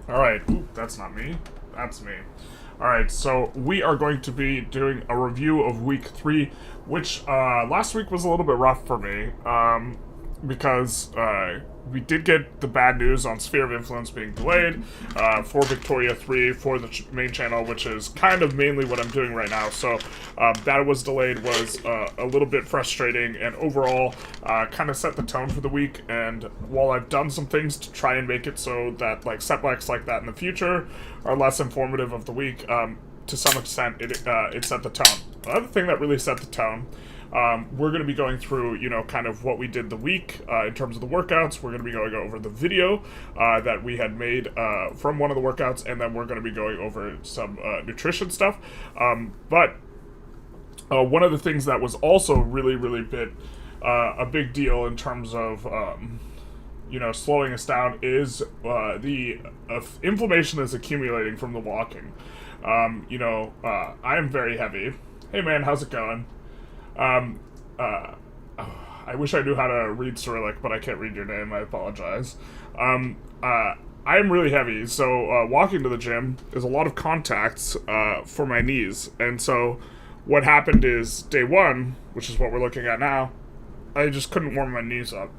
Alright, that's not me. That's me. Alright, so we are going to be doing a review of week 3, which last week was a little bit rough for me, because we did get the bad news on Sphere of Influence being delayed for Victoria 3 for the main channel, which is kind of mainly what I'm doing right now. So that was delayed was a little bit frustrating, and overall kind of set the tone for the week. And while I've done some things to try and make it so that like setbacks like that in the future are less informative of the week, to some extent it set the tone. Another thing that really set the tone, we're going to be going through, you know, kind of what we did the week in terms of the workouts. We're going to be going over the video that we had made from one of the workouts, and then we're going to be going over some nutrition stuff. But one of the things that was also really a big deal in terms of you know, slowing us down is the inflammation that's accumulating from the walking. You know, I am very heavy. Hey man, how's it going? I wish I knew how to read Cyrillic, but I can't read your name, I apologize. I am really heavy, so walking to the gym is a lot of contacts for my knees. And so what happened is, day one, which is what we're looking at now, I just couldn't warm my knees up.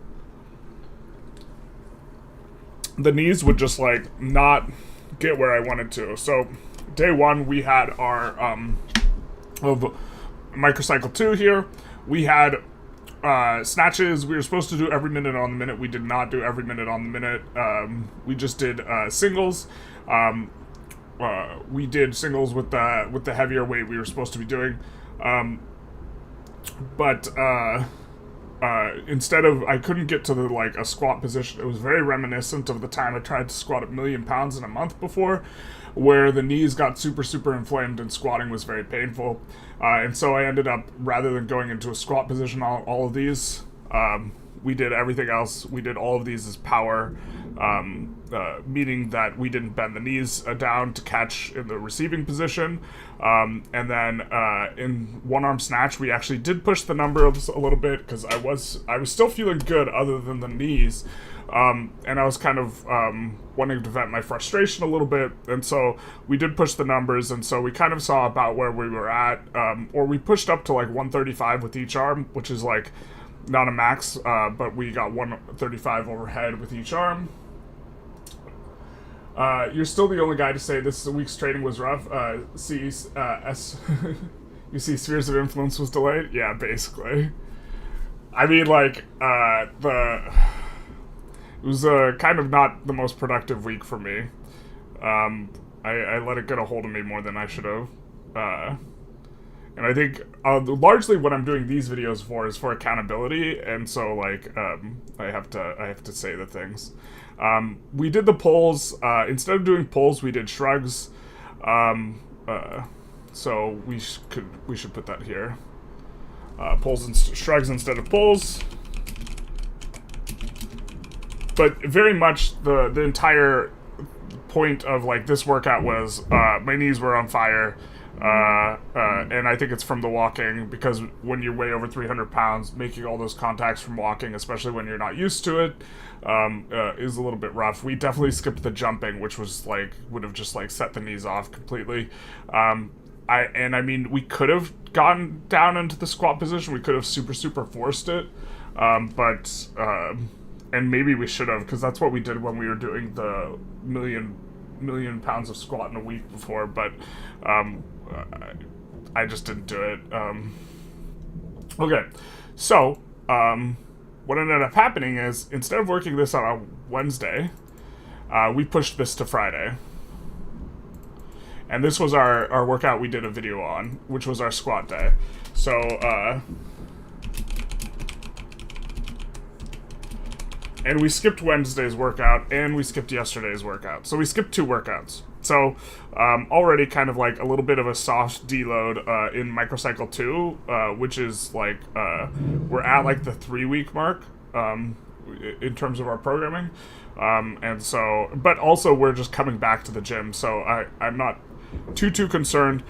The knees would just, like, not get where I wanted to. So day one, we had our of microcycle 2 here. We had snatches. We were supposed to do every minute on the minute. We did not do every minute on the minute. We just did singles. We did singles with the heavier weight we were supposed to be doing. But instead of, I couldn't get to the, like, a squat position. It was very reminiscent of the time I tried to squat 1,000,000 pounds in a month before, where the knees got super inflamed and squatting was very painful. And so I ended up, rather than going into a squat position, all of these, we did everything else. We did all of these as power, meaning that we didn't bend the knees down to catch in the receiving position. And then in one arm snatch, we actually did push the numbers a little bit, because I was still feeling good other than the knees. And I was kind of wanting to vent my frustration a little bit, and so we did push the numbers, and so we kind of saw about where we were at, or we pushed up to like 135 with each arm, which is like not a max, but we got 135 overhead with each arm. You're still the only guy to say this week's training was rough. You see Spheres of Influence was delayed? Yeah, basically. I mean, like, it was kind of not the most productive week for me. I let it get a hold of me more than I should have. And I think largely what I'm doing these videos for is for accountability, and so, like, I have to say the things. We did the pulls. Instead of doing pulls, we did shrugs. So we should put that here. Pulls and shrugs instead of pulls. But very much the entire point of, like, this workout was my knees were on fire, and I think it's from the walking, because when you weigh over 300 pounds, making all those contacts from walking, especially when you're not used to it, is a little bit rough. We definitely skipped the jumping, which was like, would have just like set the knees off completely. I mean, we could have gone down into the squat position. We could have super forced it, but and maybe we should have, because that's what we did when we were doing the million pounds of squat in a week before, but I just didn't do it. Okay, so what ended up happening is, instead of working this on a Wednesday, we pushed this to Friday. And this was our workout we did a video on, which was our squat day. So, and we skipped Wednesday's workout, and we skipped yesterday's workout. So we skipped 2 workouts. So, already kind of like a little bit of a soft deload in microcycle 2, which is like, we're at like the 3-week mark in terms of our programming. And so, but also we're just coming back to the gym, so I'm not too concerned.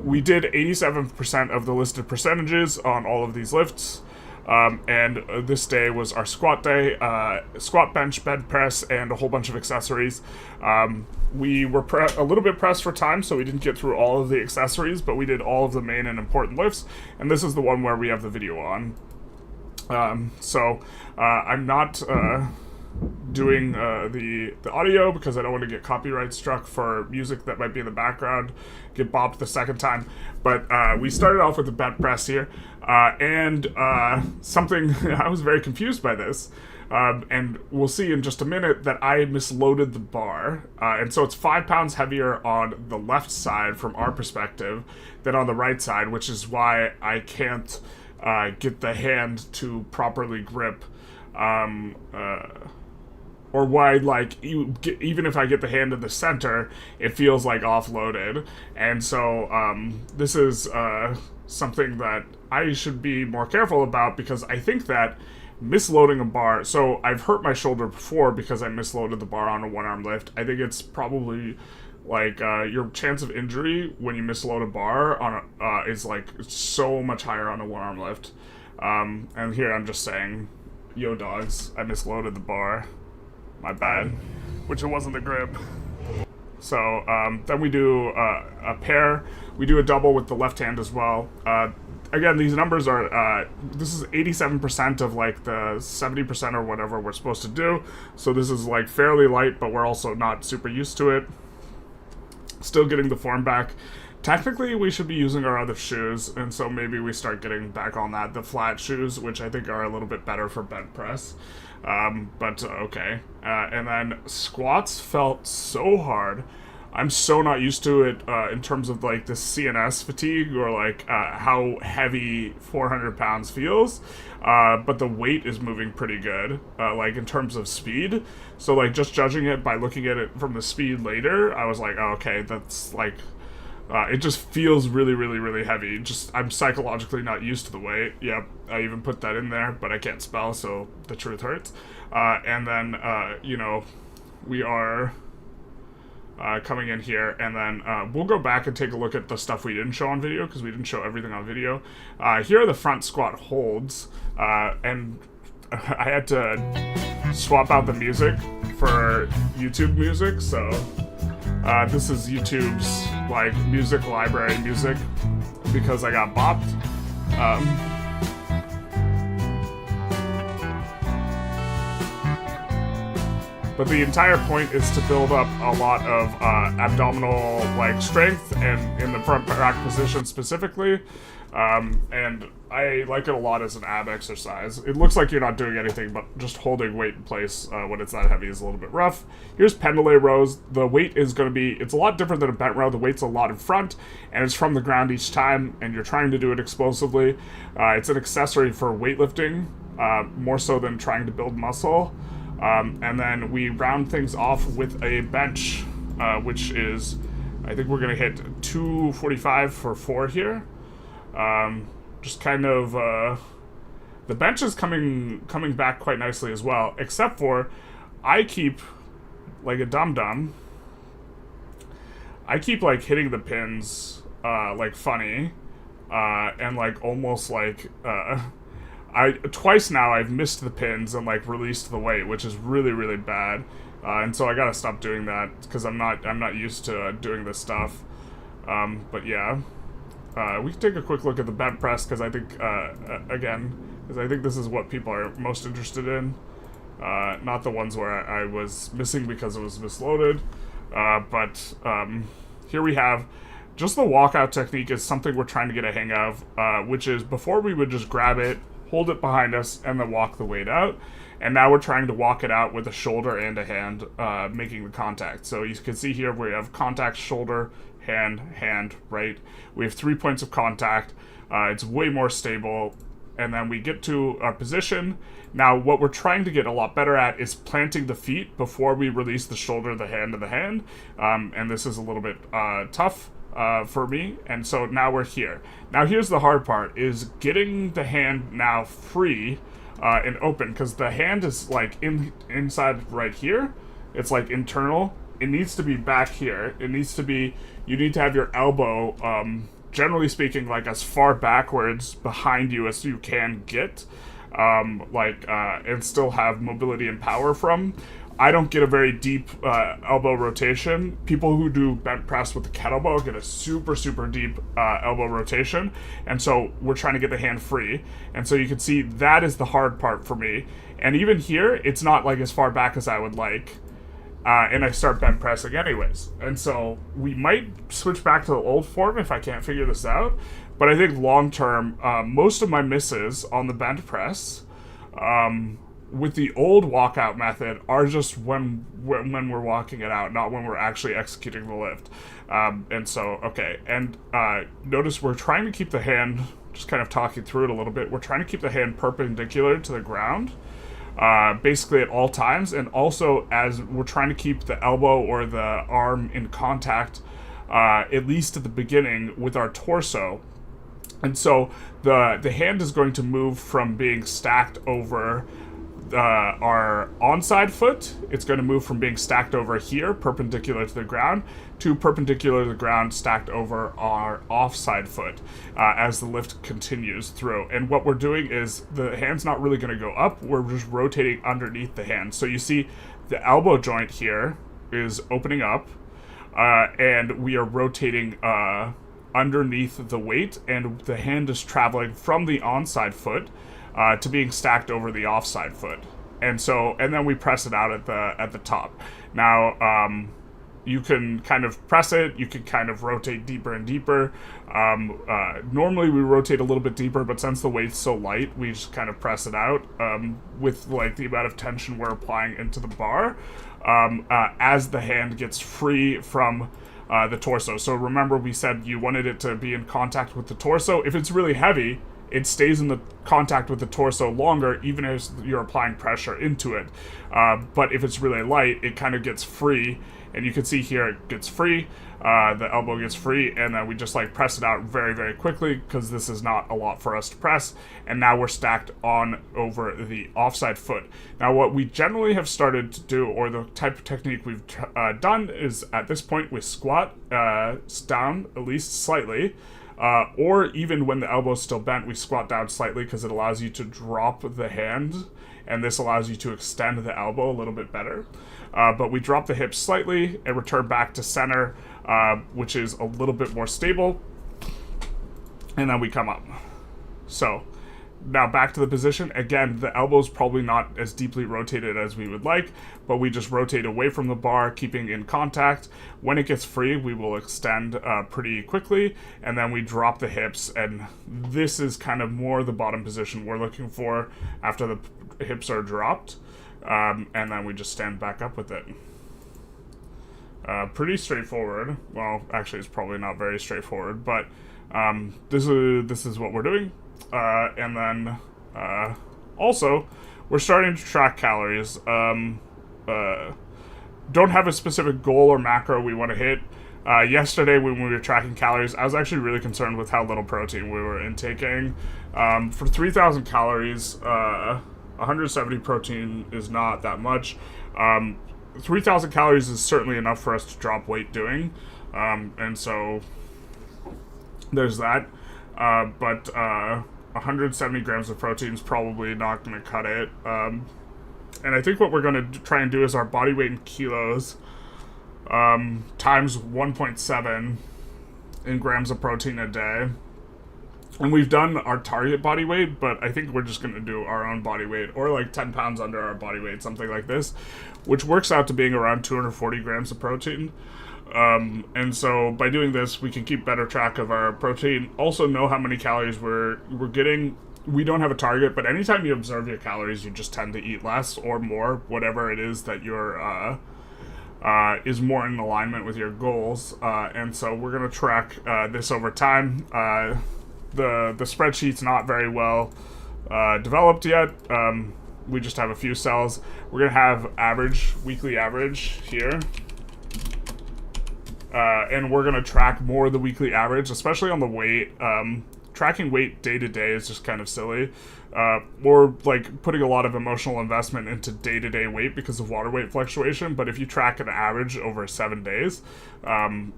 We did 87% of the listed percentages on all of these lifts. And this day was our squat day, squat, bench, bed press, and a whole bunch of accessories. We were a little bit pressed for time, so we didn't get through all of the accessories, but we did all of the main and important lifts, and this is the one where we have the video on. I'm not doing the audio because I don't want to get copyright struck for music that might be in the background, get bopped the second time. But we started off with the bed press here, and something I was very confused by this. And we'll see in just a minute that I misloaded the bar, and so it's 5 pounds heavier on the left side from our perspective than on the right side, which is why I can't get the hand to properly grip, or why, like, even if I get the hand in the center, it feels like offloaded. And so this is something that I should be more careful about, because I think that misloading a bar, so I've hurt my shoulder before because I misloaded the bar on a one-arm lift. I think it's probably like your chance of injury when you misload a bar on is like so much higher on a one-arm lift. And here I'm just saying, yo dogs, I misloaded the bar, my bad, which it wasn't the grip. So then we do a pair, we do a double with the left hand as well. Again, these numbers are, this is 87% of like the 70% or whatever we're supposed to do. So this is like fairly light, but we're also not super used to it. Still getting the form back. Technically, we should be using our other shoes, and so maybe we start getting back on that. The flat shoes, which I think are a little bit better for bed press. But okay. And then squats felt so hard. I'm so not used to it in terms of like the CNS fatigue, or like how heavy 400 pounds feels. But the weight is moving pretty good, like in terms of speed. So like just judging it by looking at it from the speed later, I was like, oh, okay, that's like, it just feels really, really, really heavy. Just, I'm psychologically not used to the weight. Yep, I even put that in there, but I can't spell, so the truth hurts. And then, you know, we are coming in here, and then we'll go back and take a look at the stuff we didn't show on video, because we didn't show everything on video. Here are the front squat holds, and I had to swap out the music for YouTube music, so this is YouTube's like music library music, because I got bopped. But the entire point is to build up a lot of abdominal like strength, and in the front rack position specifically. And I like it a lot as an ab exercise. It looks like you're not doing anything, but just holding weight in place when it's that heavy is a little bit rough. Here's pendlay rows. The weight is going to be, it's a lot different than a bent row. The weight's a lot in front, and it's from the ground each time, and you're trying to do it explosively. It's an accessory for weightlifting, more so than trying to build muscle. And then we round things off with a bench, which is, I think we're going to hit 245 for 4 here. Just kind of, the bench is coming back quite nicely as well, except for I keep, like a dum-dum, I keep like hitting the pins, like funny, and like almost like, twice now I've missed the pins and like released the weight, which is really, really bad. And so I gotta stop doing that, because I'm not used to doing this stuff. But yeah, we can take a quick look at the bent press, because I think again, because I think this is what people are most interested in, not the ones where I was missing because it was misloaded. But here we have just the walkout technique is something we're trying to get a hang of, which is before we would just grab it, hold it behind us, and then walk the weight out. And now we're trying to walk it out with a shoulder and a hand, making the contact. So you can see here we have contact, shoulder, hand, right? We have 3 points of contact. It's way more stable. And then we get to our position. Now what we're trying to get a lot better at is planting the feet before we release the shoulder, the hand, and the hand. And this is a little bit tough for me, and so now we're here. Now here's the hard part, is getting the hand now free and open, because the hand is like inside right here. It's like internal. It needs to be back here. It needs to be, you need to have your elbow, generally speaking, like as far backwards behind you as you can get. and still have mobility and power from. I don't get a very deep elbow rotation. People who do bent press with the kettlebell get a super, super deep elbow rotation. And so we're trying to get the hand free. And so you can see that is the hard part for me. And even here, it's not like as far back as I would like. And I start bent pressing anyways. And so we might switch back to the old form if I can't figure this out. But I think long term, most of my misses on the bent press with the old walkout method are just when we're walking it out, not when we're actually executing the lift. And so, okay. And notice we're trying to keep the hand, just kind of talking through it a little bit, we're trying to keep the hand perpendicular to the ground. Basically at all times, and also as we're trying to keep the elbow or the arm in contact, at least at the beginning, with our torso. And so the hand is going to move from being stacked over our onside foot. It's going to move from being stacked over here, perpendicular to the ground, to perpendicular to the ground, stacked over our offside foot as the lift continues through. And what we're doing is the hand's not really going to go up. We're just rotating underneath the hand. So you see the elbow joint here is opening up, and we are rotating underneath the weight, and the hand is traveling from the onside foot to being stacked over the offside foot. And then we press it out at the top. Now, you can kind of press it, you can kind of rotate deeper and deeper. Normally we rotate a little bit deeper, but since the weight's so light, we just kind of press it out with like the amount of tension we're applying into the bar as the hand gets free from the torso. So remember we said you wanted it to be in contact with the torso. If it's really heavy, it stays in the contact with the torso longer, even as you're applying pressure into it. But if it's really light, it kind of gets free, and you can see here it gets free, the elbow gets free, and then we just like press it out very, very quickly because this is not a lot for us to press. And now we're stacked on over the offside foot. Now what we generally have started to do, or the type of technique we've done, is at this point we squat down at least slightly. Or even when the elbow's still bent, we squat down slightly because it allows you to drop the hand, and this allows you to extend the elbow a little bit better. But we drop the hips slightly and return back to center, which is a little bit more stable, and then we come up. So now back to the position. Again, the elbow's probably not as deeply rotated as we would like, but we just rotate away from the bar, keeping in contact. When it gets free, we will extend pretty quickly, and then we drop the hips, and this is kind of more the bottom position we're looking for after the hips are dropped, and then we just stand back up with it. Pretty straightforward. Well, actually, it's probably not very straightforward, but this is what we're doing. And then also, we're starting to track calories. Don't have a specific goal or macro we want to hit. Yesterday, when we were tracking calories, I was actually really concerned with how little protein we were intaking. For 3,000 calories, 170 protein is not that much. 3,000 calories is certainly enough for us to drop weight doing. And so there's that. But 170 grams of protein is probably not going to cut it. And I think what we're going to try and do is our body weight in kilos times 1.7 in grams of protein a day. And we've done our target body weight, but I think we're just going to do our own body weight, or like 10 pounds under our body weight, something like this, which works out to being around 240 grams of protein. And so by doing this, we can keep better track of our protein, also know how many calories we're getting. We don't have a target, but anytime you observe your calories, you just tend to eat less or more, whatever it is that you're is more in alignment with your goals. And so we're going to track this over time. The spreadsheet's not very well developed yet. We just have a few cells. We're going to have weekly average here. And we're going to track more of the weekly average, especially on the weight. Tracking weight day to day is just kind of silly. Or like putting a lot of emotional investment into day-to-day weight because of water weight fluctuation. But if you track an average over 7 days, then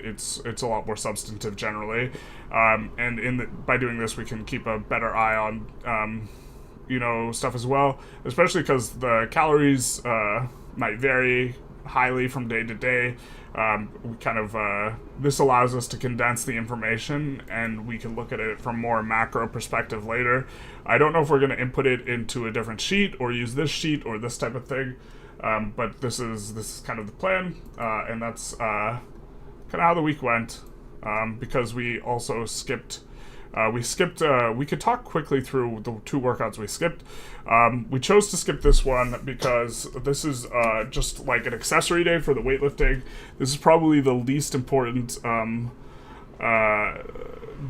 it's a lot more substantive generally. And by doing this, we can keep a better eye on stuff as well, especially because the calories might vary highly from day to day. We kind of this allows us to condense the information, and we can look at it from more macro perspective later. I don't know if we're going to input it into a different sheet or use this sheet or this type of thing, but this is kind of the plan, and that's kind of how the week went, because we also skipped. We could talk quickly through the 2 workouts we skipped. We chose to skip this one because this is just like an accessory day for the weightlifting. This is probably the least important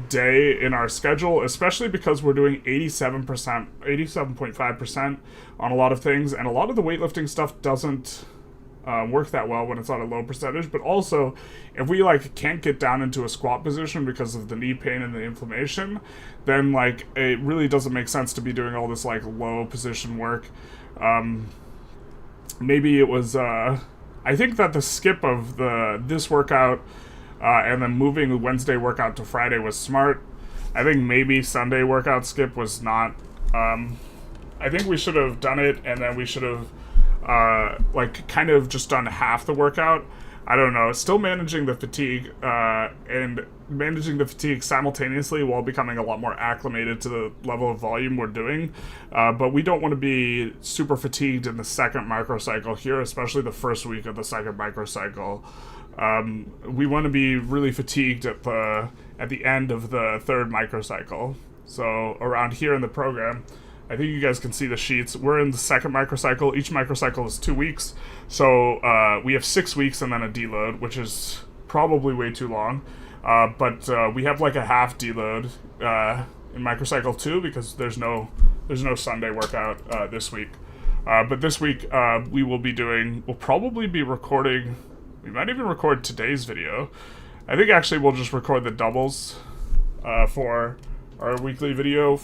day in our schedule, especially because we're doing 87.5% on a lot of things, and a lot of the weightlifting stuff doesn't work that well when it's on a low percentage. But also, if we can't get down into a squat position because of the knee pain and the inflammation, then it really doesn't make sense to be doing all this low position work. Maybe it was I think that the skip of this workout and then moving the Wednesday workout to Friday was smart. I think maybe Sunday workout skip was not. I think we should have done it, and then we should have kind of just done half the workout. I don't know, still managing the fatigue and managing the fatigue simultaneously while becoming a lot more acclimated to the level of volume we're doing. But we don't want to be super fatigued in the second microcycle here, especially the first week of the second microcycle. We want to be really fatigued at the end of the third microcycle. So around here in the program, I think you guys can see the sheets. We're in the second microcycle. Each microcycle is 2 weeks. So we have 6 weeks and then a deload, which is probably way too long. But we have a half deload in microcycle 2 because there's no Sunday workout this week. But this week we'll probably be recording, we might even record today's video. I think actually we'll just record the doubles for our weekly video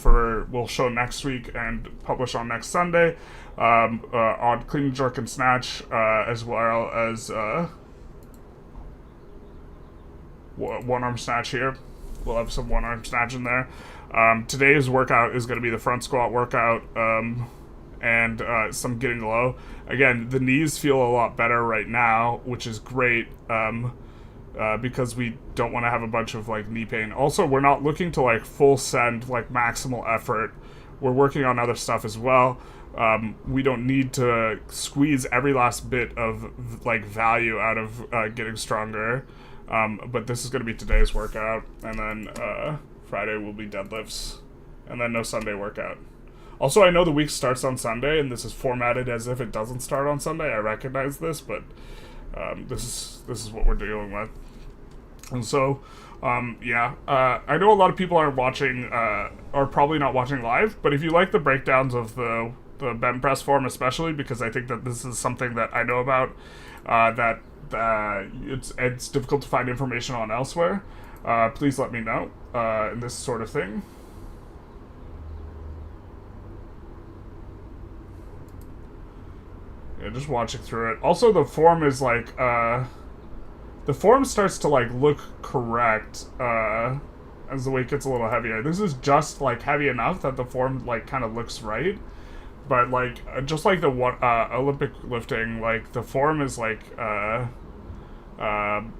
we'll show next week and publish on next Sunday, on clean, jerk, and snatch, as well as one arm snatch here. We'll have some one arm snatch in there. Today's workout is going to be the front squat workout, and some getting low. Again, the knees feel a lot better right now, which is great. Because we don't want to have a bunch of knee pain. Also, we're not looking to full send maximal effort. We're working on other stuff as well. We don't need to squeeze every last bit of value out of getting stronger. But this is going to be today's workout, and then Friday will be deadlifts, and then no Sunday workout. Also, I know the week starts on Sunday, and this is formatted as if it doesn't start on Sunday. I recognize this, but this is what we're dealing with. And so, I know a lot of people are probably not watching live, but if you like the breakdowns of the bench press form especially, because I think that this is something that I know about, that it's difficult to find information on elsewhere, please let me know in this sort of thing. Yeah, just watching through it. Also, the form is the form starts to look correct as the weight gets a little heavier. This is just heavy enough that the form kind of looks right, but just the one Olympic lifting, the form is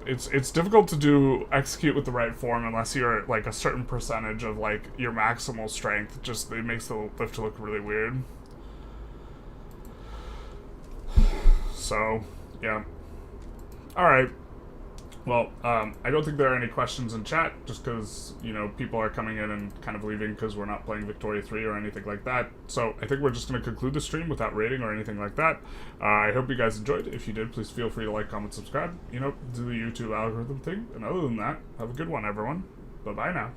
it's difficult to execute with the right form unless you're at a certain percentage of your maximal strength. Just it makes the lift look really weird. So, yeah. Alright. Well, I don't think there are any questions in chat, just because, people are coming in and kind of leaving because we're not playing Victoria 3 or anything like that. So, I think we're just going to conclude the stream without rating or anything like that. I hope you guys enjoyed. If you did, please feel free to like, comment, subscribe. Do the YouTube algorithm thing. And other than that, have a good one, everyone. Bye-bye now.